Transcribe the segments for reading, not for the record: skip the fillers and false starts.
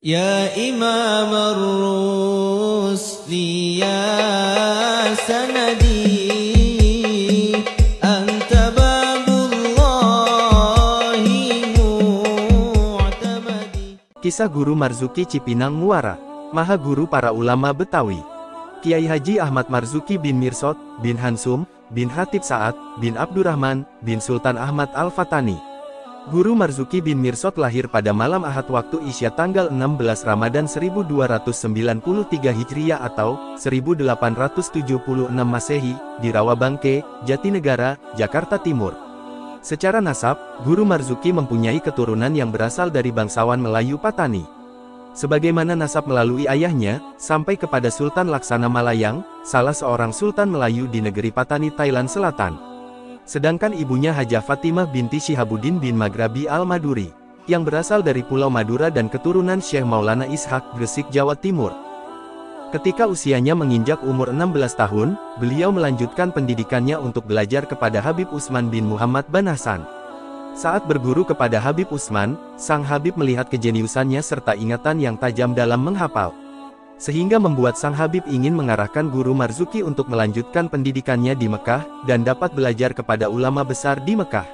Ya Imam ar-Rusli ya sanadi anta babullahi mu'tamadi. Kisah Guru Marzuki Cipinang Muara, Maha Guru para ulama Betawi. Kiai Haji Ahmad Marzuki bin Mirsot, bin Hansum, bin Hatib Sa'ad, bin Abdurrahman, bin Sultan Ahmad Al-Fatani. Guru Marzuki bin Mirsot lahir pada malam Ahad waktu Isya tanggal 16 Ramadan 1293 Hijriah atau 1876 Masehi, di Rawabangke, Jatinegara, Jakarta Timur. Secara nasab, Guru Marzuki mempunyai keturunan yang berasal dari bangsawan Melayu Patani. Sebagaimana nasab melalui ayahnya, sampai kepada Sultan Laksana Malayang, salah seorang Sultan Melayu di negeri Patani, Thailand Selatan. Sedangkan ibunya Hajah Fatimah binti Shihabuddin bin Maghrabi Al-Maduri, yang berasal dari Pulau Madura dan keturunan Syekh Maulana Ishak, Gresik, Jawa Timur. Ketika usianya menginjak umur 16 tahun, beliau melanjutkan pendidikannya untuk belajar kepada Habib Utsman bin Muhammad Ban Hasan. Saat berguru kepada Habib Utsman, sang Habib melihat kejeniusannya serta ingatan yang tajam dalam menghafal, sehingga membuat sang Habib ingin mengarahkan Guru Marzuki untuk melanjutkan pendidikannya di Mekah, dan dapat belajar kepada ulama besar di Mekah.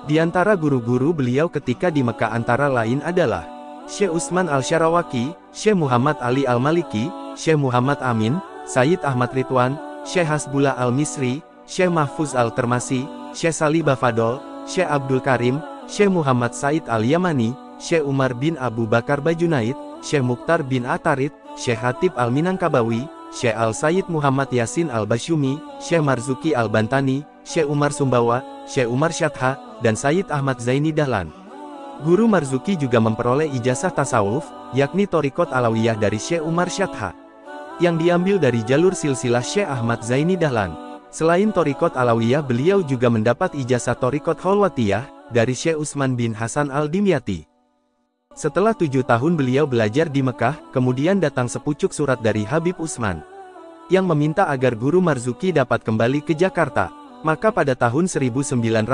Di antara guru-guru beliau ketika di Mekah antara lain adalah Syekh Utsman Al-Syarawaki, Syekh Muhammad Ali Al-Maliki, Syekh Muhammad Amin, Sayyid Ahmad Ridwan, Syekh Hasbullah Al-Misri, Syekh Mahfuz Al-Termasi, Syekh Salih Bafadol, Syekh Abdul Karim, Syekh Muhammad Said Al-Yamani, Syekh Umar bin Abu Bakar Bajunaid, Syekh Mukhtar bin Atarid, Syekh Hatib Al-Minangkabawi, Syekh Al-Sayyid Muhammad Yasin Al-Basyumi, Syekh Marzuki Al-Bantani, Syekh Umar Sumbawa, Syekh Umar Syadha, dan Sayyid Ahmad Zaini Dahlan. Guru Marzuki juga memperoleh ijazah tasawuf, yakni Thariqat Alawiyah dari Syekh Umar Syadha, yang diambil dari jalur silsilah Syekh Ahmad Zaini Dahlan. Selain Thariqat Alawiyah, beliau juga mendapat ijazah Thariqat Khalwatiyah dari Syekh Utsman bin Hasan Al-Dimyati. Setelah 7 tahun beliau belajar di Mekah, kemudian datang sepucuk surat dari Habib Utsman, yang meminta agar Guru Marzuki dapat kembali ke Jakarta. Maka pada tahun 1914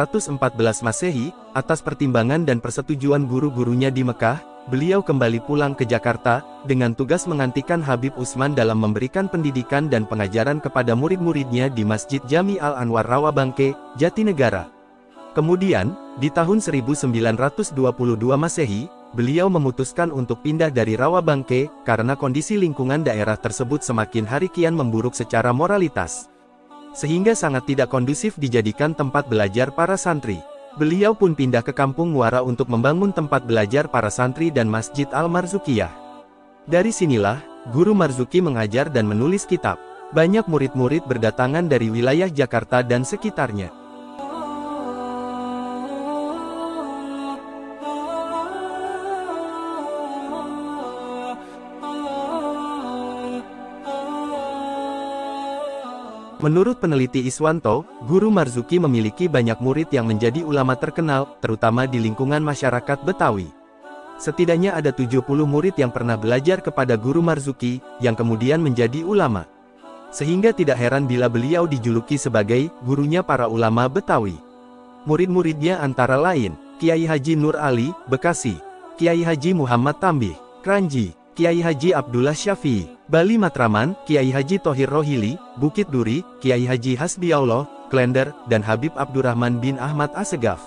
Masehi, atas pertimbangan dan persetujuan guru-gurunya di Mekah, beliau kembali pulang ke Jakarta, dengan tugas menggantikan Habib Utsman dalam memberikan pendidikan dan pengajaran kepada murid-muridnya di Masjid Jami Al-Anwar Rawabangke, Jatinegara. Kemudian, di tahun 1922 Masehi, beliau memutuskan untuk pindah dari Rawabangke, karena kondisi lingkungan daerah tersebut semakin hari kian memburuk secara moralitas, sehingga sangat tidak kondusif dijadikan tempat belajar para santri. Beliau pun pindah ke Kampung Muara untuk membangun tempat belajar para santri dan Masjid Al-Marzukiyah. Dari sinilah, Guru Marzuki mengajar dan menulis kitab. Banyak murid-murid berdatangan dari wilayah Jakarta dan sekitarnya. Menurut peneliti Iswanto, Guru Marzuki memiliki banyak murid yang menjadi ulama terkenal, terutama di lingkungan masyarakat Betawi. Setidaknya ada 70 murid yang pernah belajar kepada Guru Marzuki, yang kemudian menjadi ulama. Sehingga tidak heran bila beliau dijuluki sebagai gurunya para ulama Betawi. Murid-muridnya antara lain, Kiai Haji Nur Ali, Bekasi; Kiai Haji Muhammad Tambih, Kranji; Kiai Haji Abdullah Syafi'i, Bali Matraman; Kiai Haji Thohir Rohili, Bukit Duri; Kiai Haji Hasbiallah, Klender; dan Habib Abdurrahman bin Ahmad Assegaf.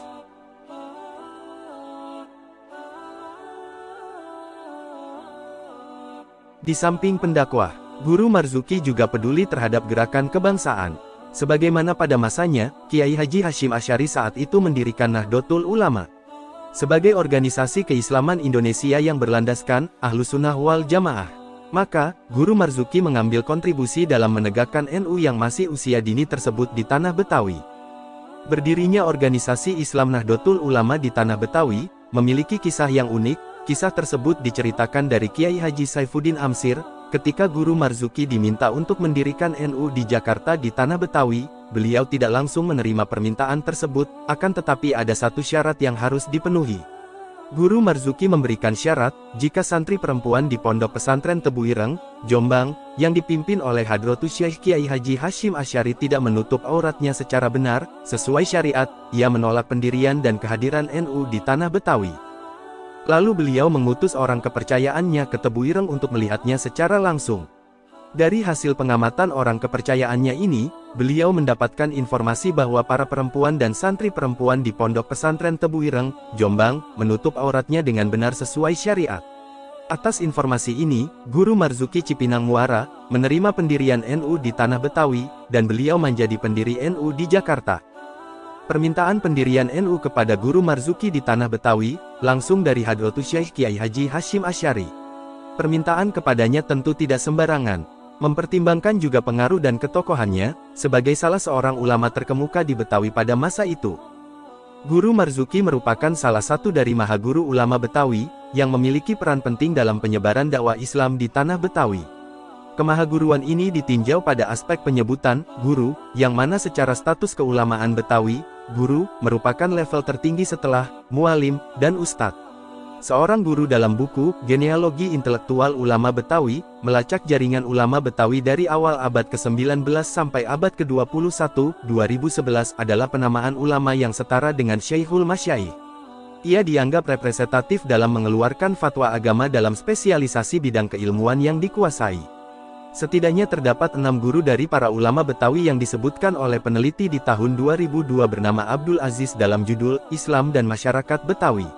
Di samping pendakwah, Guru Marzuki juga peduli terhadap gerakan kebangsaan. Sebagaimana pada masanya, Kiai Haji Hashim Asy'ari saat itu mendirikan Nahdlatul Ulama, sebagai organisasi keislaman Indonesia yang berlandaskan Ahlussunnah wal Jamaah. Maka, Guru Marzuki mengambil kontribusi dalam menegakkan NU yang masih usia dini tersebut di tanah Betawi. Berdirinya organisasi Islam Nahdlatul Ulama di tanah Betawi, memiliki kisah yang unik. Kisah tersebut diceritakan dari Kiai Haji Saifuddin Amsir, ketika Guru Marzuki diminta untuk mendirikan NU di Jakarta di tanah Betawi, beliau tidak langsung menerima permintaan tersebut, akan tetapi ada satu syarat yang harus dipenuhi. Guru Marzuki memberikan syarat, jika santri perempuan di Pondok Pesantren Tebu Ireng, Jombang, yang dipimpin oleh Hadratus Syekh Kiai Haji Hashim Asy'ari tidak menutup auratnya secara benar, sesuai syariat, ia menolak pendirian dan kehadiran NU di tanah Betawi. Lalu beliau mengutus orang kepercayaannya ke Tebu Ireng untuk melihatnya secara langsung. Dari hasil pengamatan orang kepercayaannya ini, beliau mendapatkan informasi bahwa para perempuan dan santri perempuan di Pondok Pesantren Tebu Ireng, Jombang, menutup auratnya dengan benar sesuai syariat. Atas informasi ini, Guru Marzuki Cipinang Muara menerima pendirian NU di Tanah Betawi, dan beliau menjadi pendiri NU di Jakarta. Permintaan pendirian NU kepada Guru Marzuki di Tanah Betawi, langsung dari Hadratus Syekh Kiai Haji Hashim Asy'ari. Permintaan kepadanya tentu tidak sembarangan. Mempertimbangkan juga pengaruh dan ketokohannya, sebagai salah seorang ulama terkemuka di Betawi pada masa itu. Guru Marzuki merupakan salah satu dari mahaguru ulama Betawi, yang memiliki peran penting dalam penyebaran dakwah Islam di Tanah Betawi. Kemahaguruan ini ditinjau pada aspek penyebutan, guru, yang mana secara status keulamaan Betawi, guru, merupakan level tertinggi setelah, mualim, dan ustadz. Seorang guru dalam buku, Genealogi Intelektual Ulama Betawi, melacak jaringan ulama Betawi dari awal abad ke-19 sampai abad ke-21, 2011 adalah penamaan ulama yang setara dengan Syekhul Masyaikh. Ia dianggap representatif dalam mengeluarkan fatwa agama dalam spesialisasi bidang keilmuan yang dikuasai. Setidaknya terdapat 6 guru dari para ulama Betawi yang disebutkan oleh peneliti di tahun 2002 bernama Abdul Aziz dalam judul, Islam dan Masyarakat Betawi.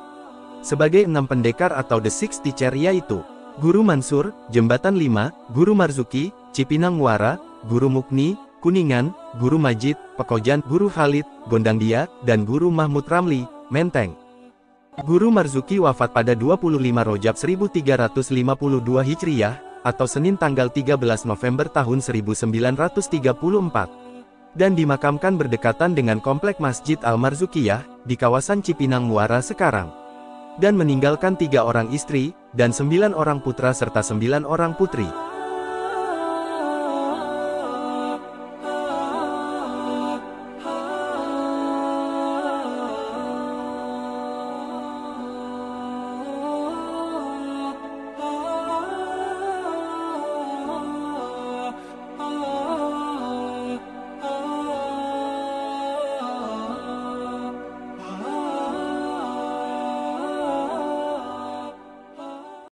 Sebagai 6 pendekar atau The Six Teacher yaitu, Guru Mansur, Jembatan 5, Guru Marzuki, Cipinang Muara, Guru Mukni, Kuningan, Guru Majid, Pekojan, Guru Khalid, Gondangdia, dan Guru Mahmud Ramli, Menteng. Guru Marzuki wafat pada 25 Rajab 1352 Hijriyah, atau Senin tanggal 13 November tahun 1934. Dan dimakamkan berdekatan dengan Komplek Masjid Al-Marzukiyah, di kawasan Cipinang Muara sekarang. Dan meninggalkan 3 orang istri, dan 9 orang putra serta 9 orang putri.